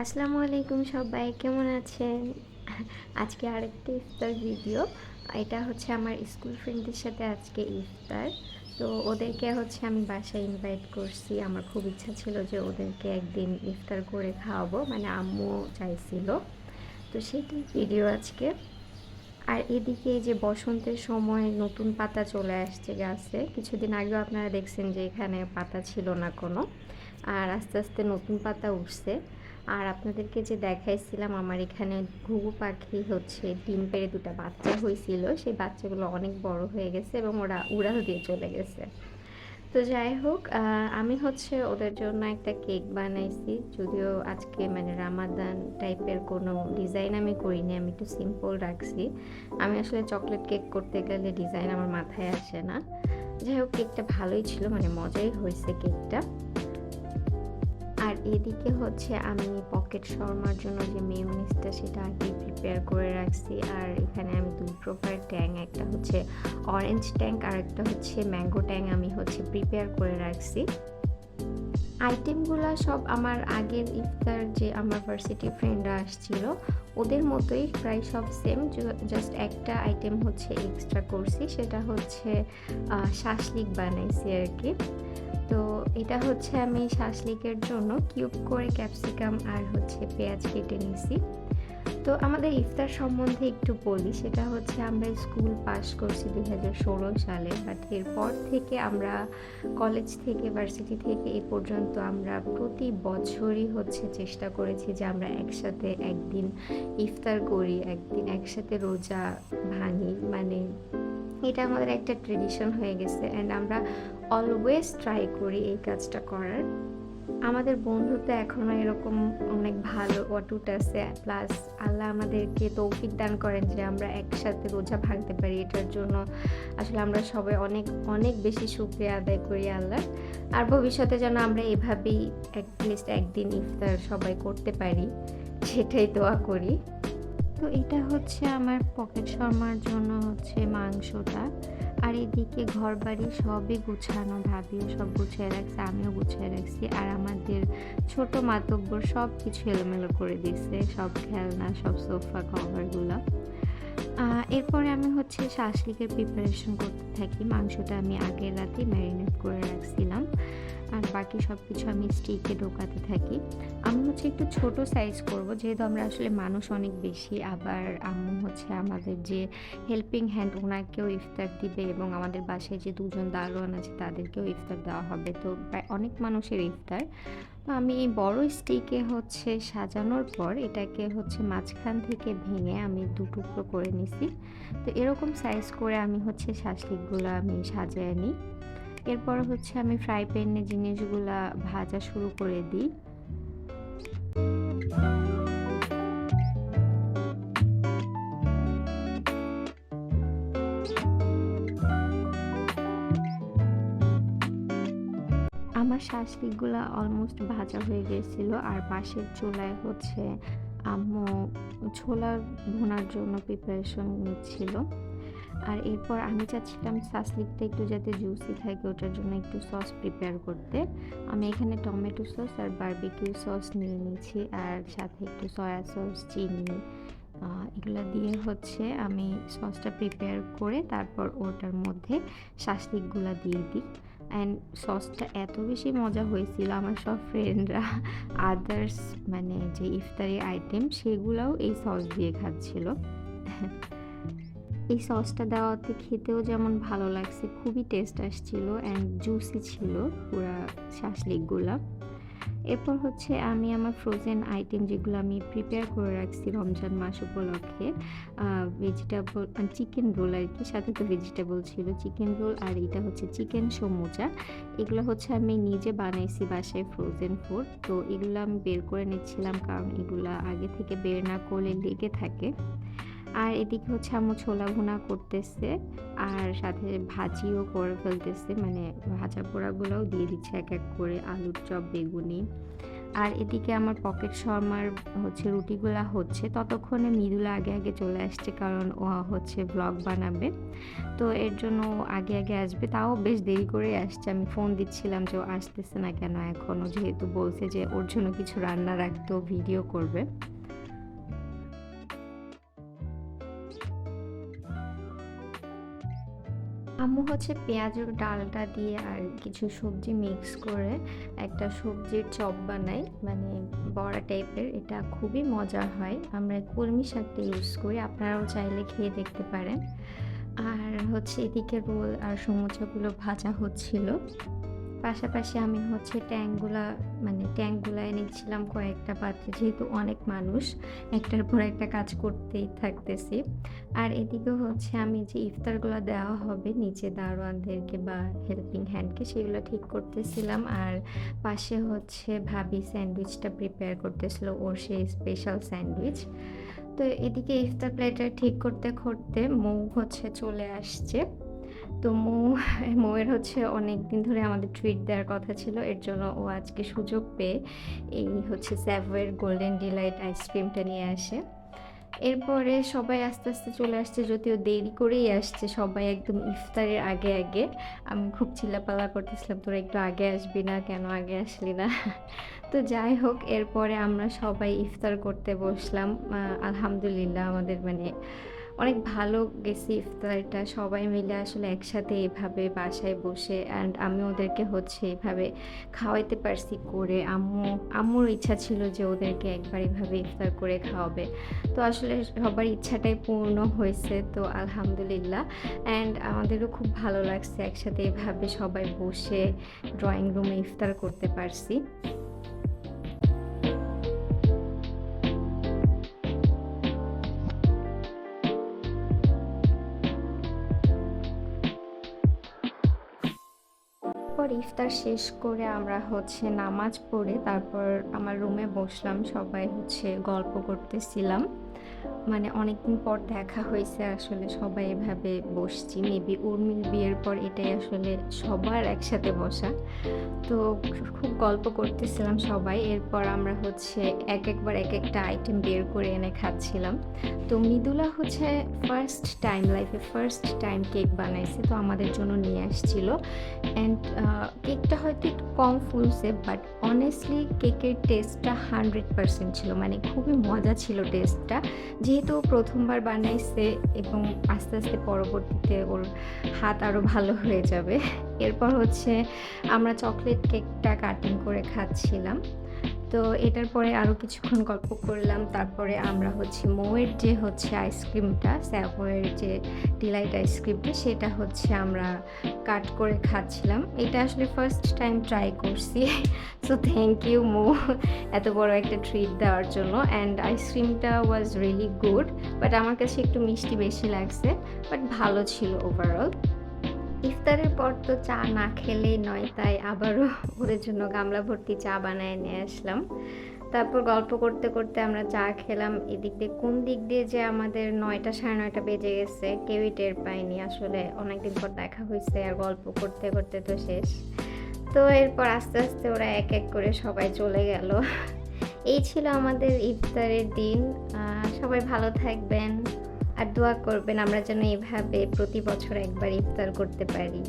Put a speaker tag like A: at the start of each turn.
A: আসসালামু আলাইকুম সবাই কেমন আছেন? আজকে আরেকটা ইফতার ভিডিও। এটা হচ্ছে আমার স্কুল ফ্রেন্ডদের সাথে আজকে ইফতার। তো ওদেরকে হচ্ছে আমি বাসায় ইনভাইট করছি। আমার খুব ইচ্ছা ছিল যে ওদেরকে একদিন ইফতার করে খাওয়াবো। মানে আম্মু চাইছিল। তো সেটাই ভিডিও আজকে। আর এদিকে এই যে বসন্তের সময় নতুন পাতা চলে আসছে গাছে। কিছুদিন আগেও আপনারা দেখছেন যে এখানে পাতা ছিল না কোনো। আর আস্তে আস্তে নতুন পাতা উঠছে। আর আপনাদেরকে যে দেখাইছিলাম আমার এখানে ঘুঘু পাখি হচ্ছে ডিম পেড়ে ২টা বাচ্চা হয়েছিল। সেই বাচ্চাগুলো অনেক বড় হয়ে গেছে এবং ওরা উড়াল দিয়ে চলে গেছে। তো যাই হোক আমি হচ্ছে ওদের জন্য একটা কেক বানাইছি। যদিও আজকে মানে রামাদান টাইপের কোনো ডিজাইন আমি করিনি, আমি একটু সিম্পল রাখছি। আমি আসলে চকলেট কেক করতে গেলে ডিজাইন আমার মাথায় আসে না। যাই হোক কেকটা ভালোই ছিল, মানে মজাই হয়েছে কেকটা। আর এদিকে হচ্ছে আমি পকেট শর্মার জন্য যে মেয়োনিজটা সেটা আগে প্রিপেয়ার করে রাখছি। আর এখানে আমি ২ প্রকার ট্যাং, একটা হচ্ছে অরেঞ্জ ট্যাং আর একটা হচ্ছে ম্যাঙ্গো ট্যাং আমি হচ্ছে প্রিপেয়ার করে রাখছি। আইটেমগুলো সব আমার আগের ইফতার যে আমার ভার্সিটি ফ্রেন্ডরা আসছিল ওদের মতোই প্রায় সব সেম, জাস্ট একটা আইটেম হচ্ছে এক্সট্রা করছি, সেটা হচ্ছে শাসলিক বানাইছি আর কি। তো এটা হচ্ছে আমি শাসলিকের জন্য কিউব করে ক্যাপসিকাম আর হচ্ছে পেঁয়াজ কেটে নিছি। তো আমাদের ইফতার সম্বন্ধে একটু বলি, সেটা হচ্ছে আমরা স্কুল পাস করছি 2016 সালে, বাট এরপর থেকে আমরা কলেজ থেকে ভার্সিটি থেকে এ পর্যন্ত আমরা প্রতি বছরই হচ্ছে চেষ্টা করেছি যে আমরা একসাথে একদিন ইফতার করি, একদিন একসাথে রোজা ভাঙি। মানে এটা আমাদের একটা ট্রেডিশন হয়ে গেছে অ্যান্ড আমরা অলওয়েজ ট্রাই করি এই কাজটা করার। আমাদের বন্ধুত্ব এখনো এরকম অনেক ভালো অটুট আছে, প্লাস আল্লাহ আমাদেরকে তৌফিক দান করেন যে আমরা একসাথে রোজা ভাঙতে পারি। এটার জন্য আসলে আমরা সবাই অনেক অনেক বেশি শুকরিয়া আদায় করি আল্লাহর। আর ভবিষ্যতে যেন আমরা এভাবেই অ্যাটলিস্ট একদিন ইফতার সবাই করতে পারি, সেটাই দোয়া করি। তো এটা হচ্ছে আমার পকেট শর্মার জন্য হচ্ছে মাংসটা। আর এদিকে ঘরবাড়ি সবই গুছানো, ভাবিও সব গুছিয়ে রাখছে, আমিও গুছিয়ে রাখছি। আর আমাদের ছোট মাতব্বর সব কিছু এলোমেলো করে দিছে, সব খেলনা, সব সোফা কভারগুলো। এরপরে আমি হচ্ছে শাসলিকের প্রিপারেশন করতে থাকি। মাংসটা আমি আগের রাতে ম্যারিনেট করে রাখছিলাম, আর বাকি সব কিছু আমি স্টিকে ঢোকাতে থাকি। আমি হচ্ছে একটু ছোট সাইজ করব, যেহেতু আমরা আসলে মানুষ অনেক বেশি। আবার আম্মু হচ্ছে আমাদের যে হেল্পিং হ্যান্ড ওনাকেও ইফতার দিবে এবং আমাদের বাসায় যে ২জন দারোয়ান আছে তাদেরকেও ইফতার দেওয়া হবে। তো প্রায় অনেক মানুষের ইফতার। তো আমি এই বড় স্টিকে হচ্ছে সাজানোর পর এটাকে হচ্ছে মাঝখান থেকে ভেঙে আমি ২ টুকরো করে নিছি। তো এরকম সাইজ করে আমি হচ্ছে শাসলিকগুলো আমি সাজিয়ে নিই। এরপর হচ্ছে আমি ফ্রাই প্যানে জিনিসগুলা ভাজা শুরু করে দিই। আমার শাঁসলিকগুলা অলমোস্ট ভাজা হয়ে গেছিল। আর পাশের চুলায় হচ্ছে আম্মু ছোলা ভুনার জন্য প্রিপারেশন নিচ্ছিল। আর এরপর আমি চাচ্ছিলাম শাঁসলিকটা একটু যাতে জুসি থাকে, ওটার জন্য একটু সস প্রিপেয়ার করতে। আমি এখানে টমেটো সস আর বারবিকিউ সস নিয়ে নিয়েছি, আর সাথে একটু সয়া সস, চিনি এগুলো দিয়ে হচ্ছে আমি সসটা প্রিপেয়ার করে তারপর ওটার মধ্যে শাঁসলিকগুলা দিয়ে দিই। অ্যান্ড সসটা এত বেশি মজা হয়েছিল, আমার সব ফ্রেন্ডরা আদার্স মানে যে ইফতারি আইটেম সেগুলোও এই সস দিয়ে খাচ্ছিল। এই সসটা দেওয়াতে খেতেও যেমন ভালো লাগছে, খুবই টেস্ট আসছিল অ্যান্ড জুসি ছিল পুরা শাঁসলিকগুলা। এরপর হচ্ছে আমি আমার ফ্রোজেন আইটেম যেগুলো আমি প্রিপেয়ার করে রাখছি রমজান মাস উপলক্ষে, ভেজিটেবল চিকেন রোল আর কি, সাথে তো ভেজিটেবল ছিল, চিকেন রোল আর এটা হচ্ছে চিকেন সমুচা। এগুলো হচ্ছে আমি নিজে বানাইছি বাসায় ফ্রোজেন ফুড। তো এগুলো আমি বের করে নিচ্ছিলাম, কারণ এগুলো আগে থেকে বের না করলে লেগে থাকে। আর এদিকে হচ্ছে আম্মু ছোলা ভুনা করতেছে, আর সাথে ভাজিও করে ফেলতেছে, মানে ভাজা পোড়াগুলোও দিয়ে দিচ্ছে এক এক করে, আলুর চপ, বেগুনি। আর এদিকে আমার পকেট শর্মার হচ্ছে রুটিগুলা হচ্ছে, ততক্ষণে মৃদুলা আগে আগে চলে আসছে, কারণ ও হচ্ছে ব্লগ বানাবে। তো এর জন্য ও আগে আগে আসবে, তাও বেশ দেরি করেই আসছে। আমি ফোন দিচ্ছিলাম যে ও আসতেছে না কেন এখনও, যেহেতু বলছে যে ওর জন্য কিছু রান্না রাখতে ও ভিডিও করবে। আম্মু হচ্ছে পেঁয়াজুর ডালটা দিয়ে আর কিছু সবজি মিক্স করে একটা সবজির চপ বানাই, মানে বড়া টাইপের। এটা খুবই মজার হয়। আমরা কলমি শাকটা ইউজ করি, আপনারাও চাইলে খেয়ে দেখতে পারেন। আর হচ্ছে এদিকে রোল আর সমুচাগুলো ভাজা হচ্ছিল। পাশাপাশি আমি হচ্ছে ট্যাংগুলা নিচ্ছিলাম কয়েকটা পাত্রে, যেহেতু অনেক মানুষ, একটার পর একটা কাজ করতেই থাকতেছি। আর এদিকে হচ্ছে আমি যে ইফতারগুলো দেওয়া হবে নিচে দারোয়ানদেরকে বা হেল্পিং হ্যান্ডকে, সেগুলো ঠিক করতেছিলাম। আর পাশে হচ্ছে ভাবি স্যান্ডউইচটা প্রিপেয়ার করতেছিল, ওর সেই স্পেশাল স্যান্ডউইচ। তো এদিকে ইফতার প্লেটার ঠিক করতে করতে মৌ হচ্ছে চলে আসছে। তো মৌয়ের হচ্ছে অনেক দিন ধরে আমাদের ট্রিট দেওয়ার কথা ছিল, এর জন্য ও আজকে সুযোগ পেয়ে এই হচ্ছে স্যাভয়ের গোল্ডেন ডিলাইট আইসক্রিমটা নিয়ে আসে। এরপরে সবাই আস্তে আস্তে চলে আসছে, যদিও দেরি করেই আসছে সবাই, একদম ইফতারের আগে আগে। আমি খুব চিল্লাপাল্লা করতেছিলাম, তোরা একটু আগে আসবি না কেন, আগে আসলি না? তো যাই হোক, এরপরে আমরা সবাই ইফতার করতে বসলাম। আলহামদুলিল্লাহ আমাদের অনেক ভালো গেছে ইফতারটা, সবাই মিলে আসলে একসাথে এভাবে বাসায় বসে, অ্যান্ড আমি ওদেরকে হচ্ছে এভাবে খাওয়াইতে পারছি করে। আম্মুর ইচ্ছা ছিল যে ওদেরকে একবার এভাবে ইফতার করে খাওয়াবে। তো আসলে সবার ইচ্ছাটাই পূর্ণ হয়েছে, তো আলহামদুলিল্লাহ। অ্যান্ড আমাদেরও খুব ভালো লাগছে একসাথে এভাবে সবাই বসে ড্রয়িং রুমে ইফতার করতে পারছি। পর ইফতার শেষ করে আমরা হচ্ছে নামাজ পড়ে তারপর আমার রুমে বসলাম, সবাই হচ্ছে গল্প করতেছিলাম। অনেকদিন পর দেখা হয়েছে আসলে, সবাই এভাবে বসছি। মেবি উর্মির বিয়ের পর এটাই আসলে সবার একসাথে বসা। তো খুব গল্প করতেছিলাম সবাই। এরপর আমরা হচ্ছে একবার এক একটা আইটেম বের করে এনে খাচ্ছিলাম। তো মৃদুলা হচ্ছে লাইফে ফার্স্ট টাইম কেক বানাইছে, তো আমাদের জন্য নিয়ে আসছিল। অ্যান্ড কেকটা হয়তো একটু কম ফুলছে, বাট অনেস্টলি কেকের টেস্টটা 100% ছিল, খুবই মজা ছিল টেস্টটা। যেহেতু প্রথমবার বানাইছে এবং আস্তে আস্তে পরবর্তীতে ওর হাত আরও ভালো হয়ে যাবে। এরপর হচ্ছে আমরা চকলেট কেকটা কাটিং করে খাচ্ছিলাম। তো এটার পরে আরও কিছুক্ষণ গল্প করলাম। তারপরে আমরা হচ্ছে মৌয়ের যে হচ্ছে আইসক্রিমটা, স্যাভয়ের যে ডিলাইট আইসক্রিমটা, সেটা হচ্ছে আমরা কাট করে খাচ্ছিলাম। এটা আসলে ফার্স্ট টাইম ট্রাই করছি। সো থ্যাংক ইউ মৌ, এত বড় একটা ট্রিট দেওয়ার জন্য। অ্যান্ড আইসক্রিমটা ওয়াজ রিয়েলি গুড, বাট আমার কাছে একটু মিষ্টি বেশি লাগছে, বাট ভালো ছিল ওভারঅল। ইফতারের পর তো চা না খেলেই নয়, তাই আবারও ওদের জন্য গামলা ভর্তি চা বানায় নিয়ে আসলাম। তারপর গল্প করতে করতে আমরা চা খেলাম। এদিক দিয়ে কোন দিক দিয়ে যে আমাদের 9টা 9:30 বেজে গেছে কেউই টের পাইনি। আসলে অনেকদিন পর দেখা হয়েছে, আর গল্প করতে করতে তো শেষ। তো এরপর আস্তে আস্তে ওরা এক এক করে সবাই চলে গেল। এই ছিল আমাদের ইফতারের দিন। সবাই ভালো থাকবেন আর দোয়া করবেন আমরা যেন এভাবে প্রতি বছর একবার ইফতার করতে পারি।